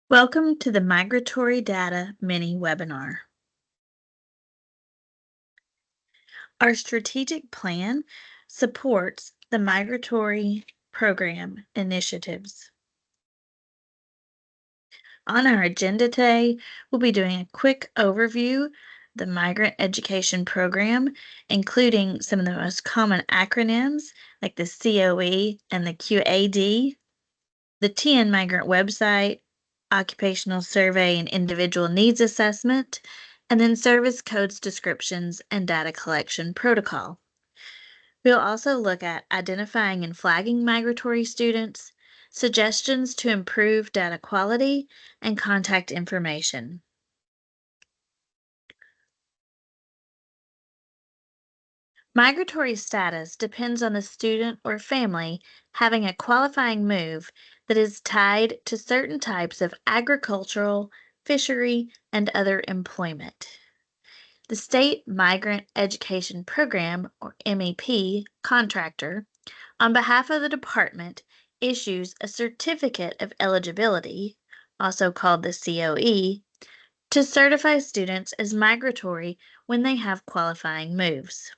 Welcome to the Migratory Data Mini Webinar. Our strategic plan supports the migratory program initiatives. On our agenda today, we'll be doing a quick overview of the Migrant Education Program, including some of the most common acronyms like the COE and the QAD, the TN Migrant website, occupational survey and individual needs assessment, and then service codes descriptions and data collection protocol. We'll also look at identifying and flagging migratory students, suggestions to improve data quality, and contact information. Migratory status depends on the student or family having a qualifying move that is tied to certain types of agricultural, fishery, and other employment. The State Migrant Education Program, or MEP, contractor, on behalf of the department, issues a certificate of eligibility, also called the COE, to certify students as migratory when they have qualifying moves.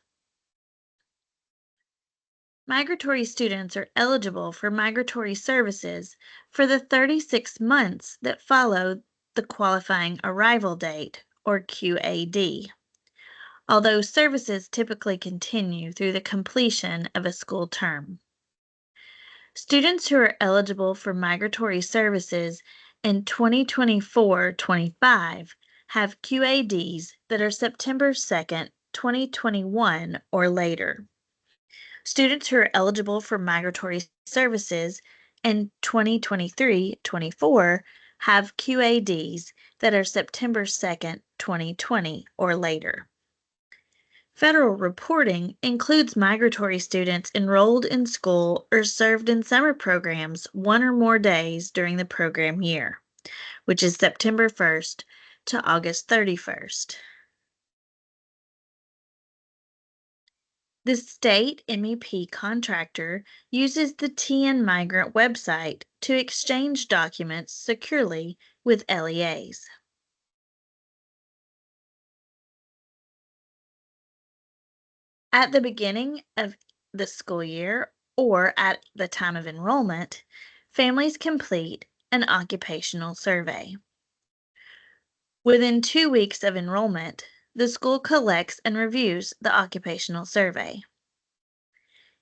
Migratory students are eligible for migratory services for the 36 months that follow the qualifying arrival date, or QAD, although services typically continue through the completion of a school term. Students who are eligible for migratory services in 2024-25 have QADs that are September 2nd, 2021 or later. Students who are eligible for migratory services in 2023-24 have QADs that are September 2nd, 2020 or later. Federal reporting includes migratory students enrolled in school or served in summer programs one or more days during the program year, which is September 1st to August 31st. The state MEP contractor uses the TN Migrant website to exchange documents securely with LEAs. At the beginning of the school year or at the time of enrollment, families complete an occupational survey. Within 2 weeks of enrollment, the school collects and reviews the occupational survey.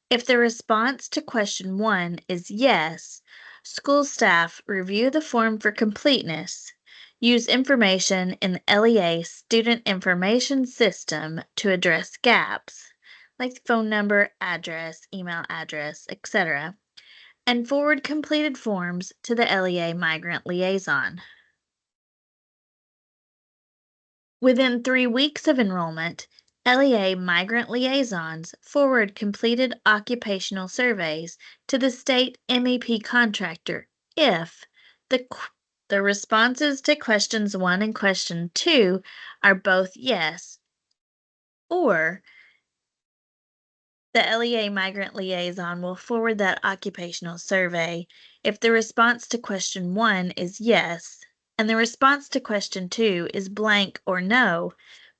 If the response to question 1 is yes, school staff review the form for completeness, use information in the LEA Student Information System to address gaps, like phone number, address, email address, etc., and forward completed forms to the LEA Migrant Liaison. Within 3 weeks of enrollment, LEA Migrant Liaisons forward completed occupational surveys to the state MEP contractor if the responses to questions 1 and question 2 are both yes, or the LEA Migrant Liaison will forward that occupational survey if the response to question 1 is yes, and the response to question 2 is blank or no,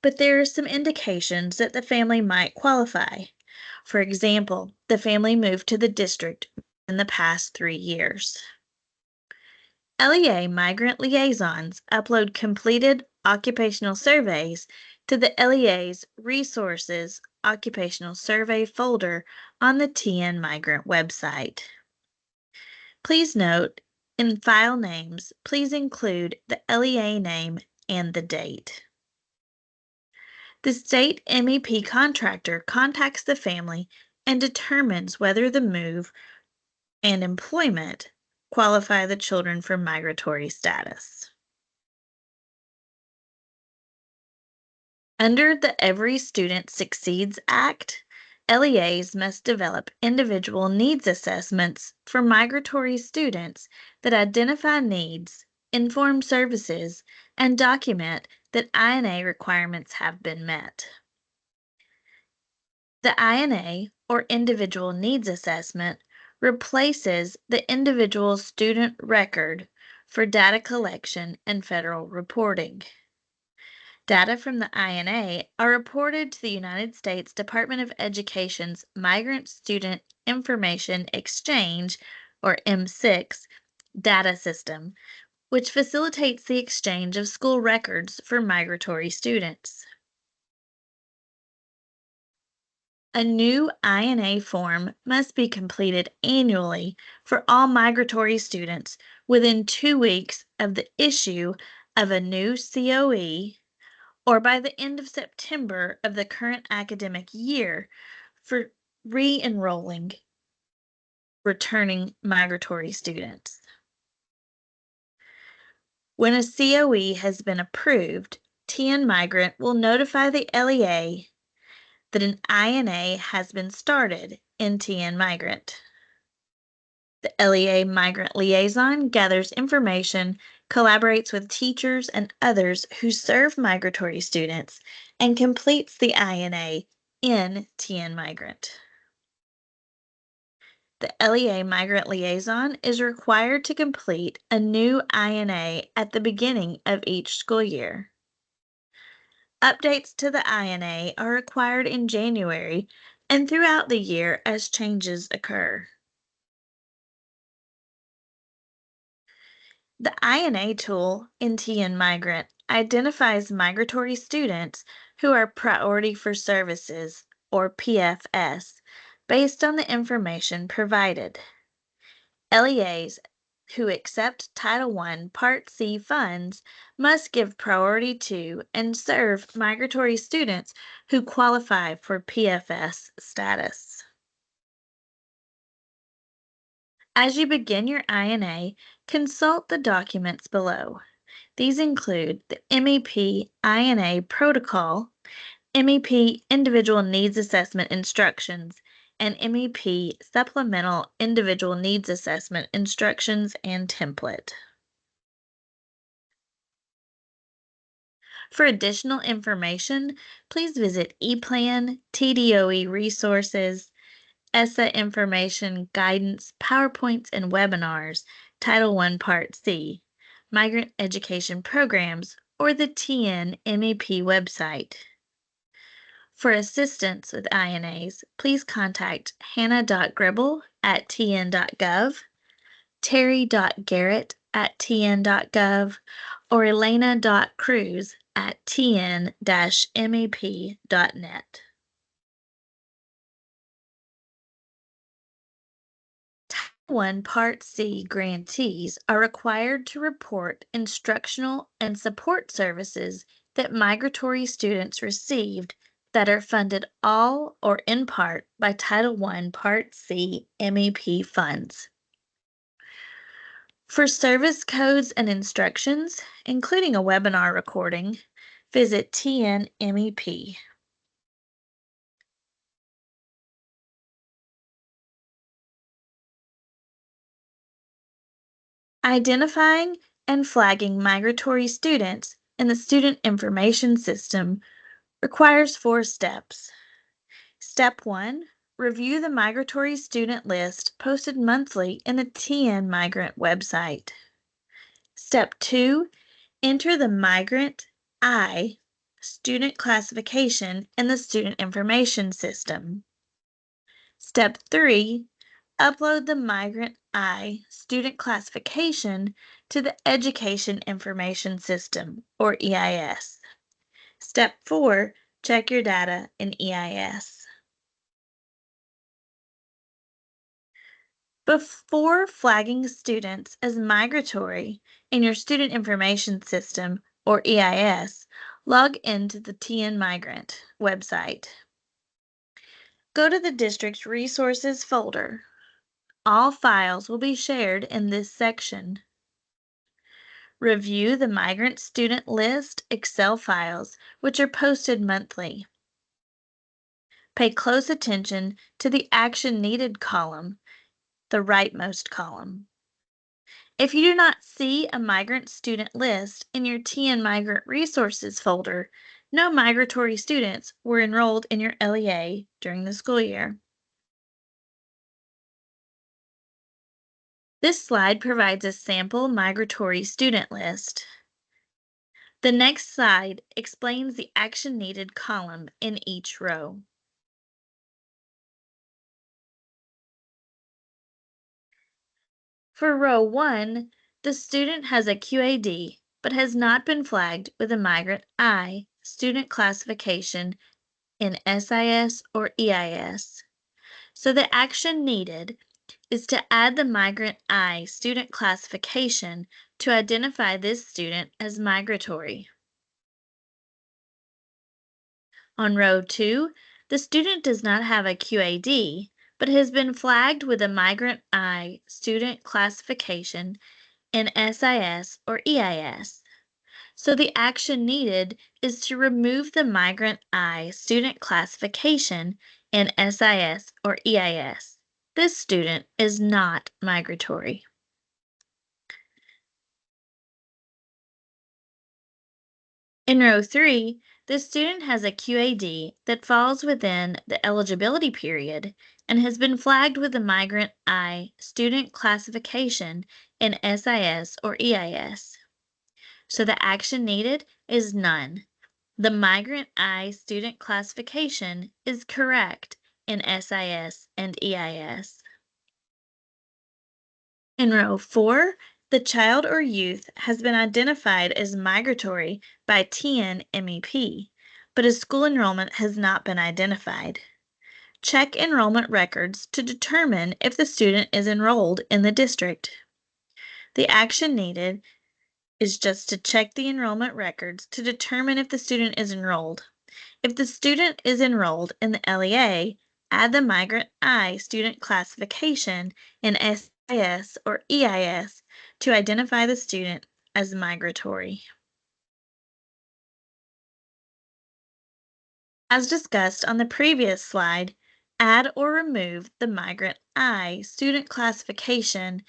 but there are some indications that the family might qualify. For example, the family moved to the district in the past 3 years. LEA Migrant Liaisons upload completed occupational surveys to the LEA's Resources Occupational Survey folder on the TN Migrant website. Please note, in file names, please include the LEA name and the date. The state MEP contractor contacts the family and determines whether the move and employment qualify the children for migratory status. Under the Every Student Succeeds Act, LEAs must develop individual needs assessments for migratory students that identify needs, inform services, and document that INA requirements have been met. The INA, or Individual Needs Assessment, replaces the individual student record for data collection and federal reporting. Data from the INA are reported to the United States Department of Education's Migrant Student Information Exchange, or M6, data system, which facilitates the exchange of school records for migratory students. A new INA form must be completed annually for all migratory students within 2 weeks of the issue of a new COE or by the end of September of the current academic year for re-enrolling returning migratory students. When a COE has been approved, TN Migrant will notify the LEA that an INA has been started in TN Migrant. The LEA Migrant Liaison gathers information, collaborates with teachers and others who serve migratory students, and completes the INA in TN Migrant. The LEA Migrant Liaison is required to complete a new INA at the beginning of each school year. Updates to the INA are required in January and throughout the year as changes occur. The INA tool in TN Migrant identifies migratory students who are Priority for Services, or PFS, based on the information provided. LEAs who accept Title I Part C funds must give priority to and serve migratory students who qualify for PFS status. As you begin your INA, consult the documents below. These include the MEP INA Protocol, MEP Individual Needs Assessment Instructions, and MEP Supplemental Individual Needs Assessment Instructions and Template. For additional information, please visit ePlan, TDOE Resources, ESSA Information, Guidance, PowerPoints, and Webinars, Title I Part C, Migrant Education Programs, or the TN MEP website. For assistance with INAs, please contact hannah.gribble@tn.gov, terry.garrett@tn.gov, or elena.cruz@tn-mep.net. Title I Part C grantees are required to report instructional and support services that migratory students received that are funded all or in part by Title I Part C MEP funds. For service codes and instructions, including a webinar recording, visit TN MEP. Identifying and flagging migratory students in the Student Information System requires 4 steps. Step 1, review the migratory student list posted monthly in the TN Migrant website. Step 2, enter the Migrant I student classification in the Student Information System. Step 3, upload the Migrant I student classification to the Education Information System, or EIS. Step 4, check your data in EIS. Before flagging students as migratory in your Student Information System, or EIS, log into the TN Migrant website. Go to the district's Resources folder. All files will be shared in this section. Review the Migrant Student List Excel files, which are posted monthly. Pay close attention to the Action Needed column, the rightmost column. If you do not see a migrant student list in your TN Migrant Resources folder, no migratory students were enrolled in your LEA during the school year. This slide provides a sample migratory student list. The next slide explains the action needed column in each row. For row 1, the student has a QAD but has not been flagged with a migrant I student classification in SIS or EIS. So the action needed is to add the migrant I student classification to identify this student as migratory. On row 2, the student does not have a QAD, but has been flagged with a migrant I student classification in SIS or EIS. So the action needed is to remove the migrant I student classification in SIS or EIS. This student is not migratory. In row 3, the student has a QAD that falls within the eligibility period and has been flagged with the migrant I student classification in SIS or EIS. So the action needed is none. The migrant I student classification is correct in SIS and EIS. In row 4, the child or youth has been identified as migratory by TN MEP, but his school enrollment has not been identified. Check enrollment records to determine if the student is enrolled in the district. The action needed is just to check the enrollment records to determine if the student is enrolled. If the student is enrolled in the LEA, add the migrant I student classification in SIS or EIS to identify the student as migratory. As discussed on the previous slide, add or remove the migrant I student classification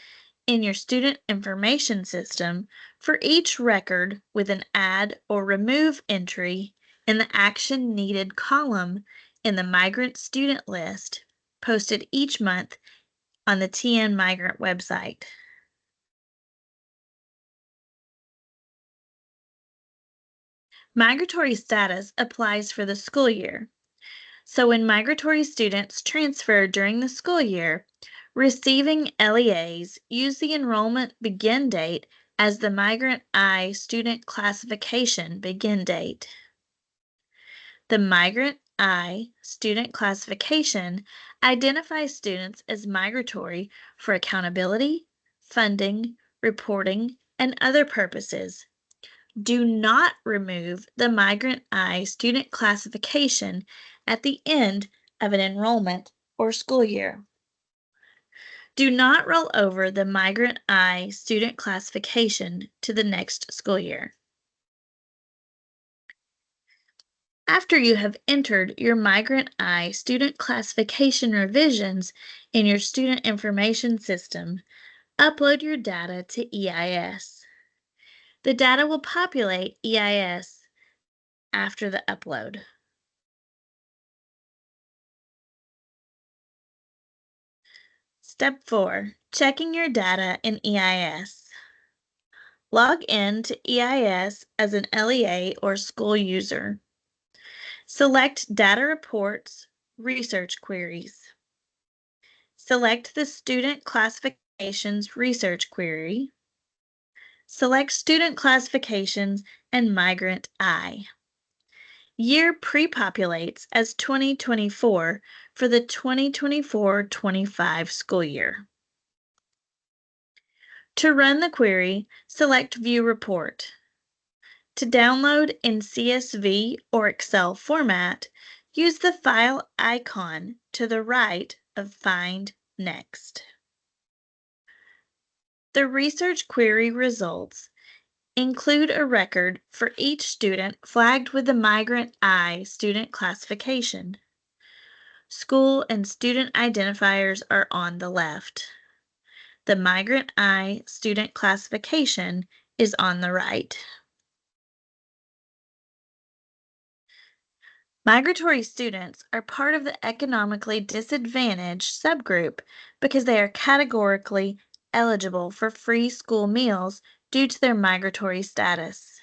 in your student information system for each record with an add or remove entry in the action needed column in the migrant student list posted each month on the TN Migrant website. Migratory status applies for the school year. So when migratory students transfer during the school year, receiving LEAs use the enrollment begin date as the migrant I student classification begin date. The migrant I student classification identifies students as migratory for accountability, funding, reporting, and other purposes. Do not remove the migrant I student classification at the end of an enrollment or school year. Do not roll over the migrant I student classification to the next school year. After you have entered your migrant I student classification revisions in your student information system, upload your data to EIS. The data will populate EIS after the upload. Step 4. Checking your data in EIS. Log in to EIS as an LEA or school user. Select Data Reports, Research Queries. Select the Student Classifications Research Query. Select Student Classifications and Migrant I. Year pre-populates as 2024 for the 2024-25 school year. To run the query, select View Report. To download in CSV or Excel format, use the file icon to the right of Find Next. The research query results include a record for each student flagged with the migrant I student classification. School and student identifiers are on the left. The migrant I student classification is on the right. Migratory students are part of the economically disadvantaged subgroup because they are categorically eligible for free school meals due to their migratory status.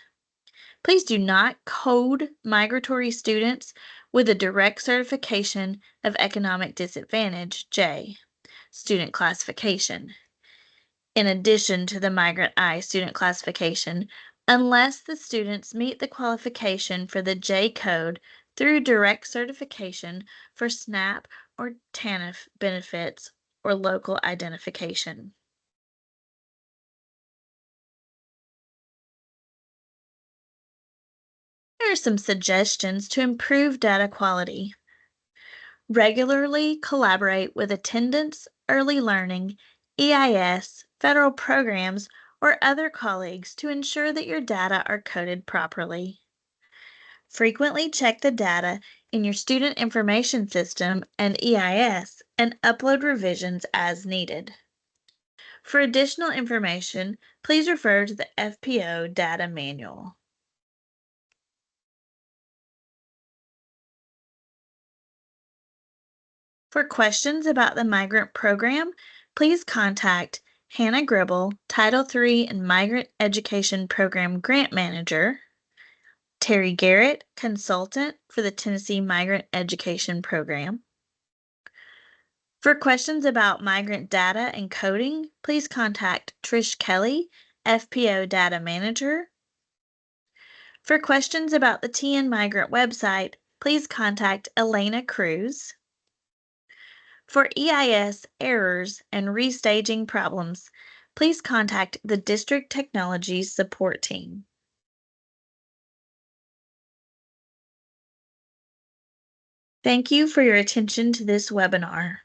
Please do not code migratory students with a direct certification of economic disadvantage, J, student classification, in addition to the Migrant I student classification, unless the students meet the qualification for the J code through direct certification for SNAP or TANF benefits or local identification. Here are some suggestions to improve data quality. Regularly collaborate with attendance, early learning, EIS, federal programs, or other colleagues to ensure that your data are coded properly. Frequently check the data in your student information system and EIS and upload revisions as needed. For additional information, please refer to the FPO Data Manual. For questions about the migrant program, please contact Hannah Gribble, Title III and Migrant Education Program Grant Manager, Terry Garrett, Consultant for the Tennessee Migrant Education Program. For questions about migrant data and coding, please contact Trish Kelly, FPO Data Manager. For questions about the TN Migrant website, please contact Elena Cruz. For EIS errors and restaging problems, please contact the District Technologies Support Team. Thank you for your attention to this webinar.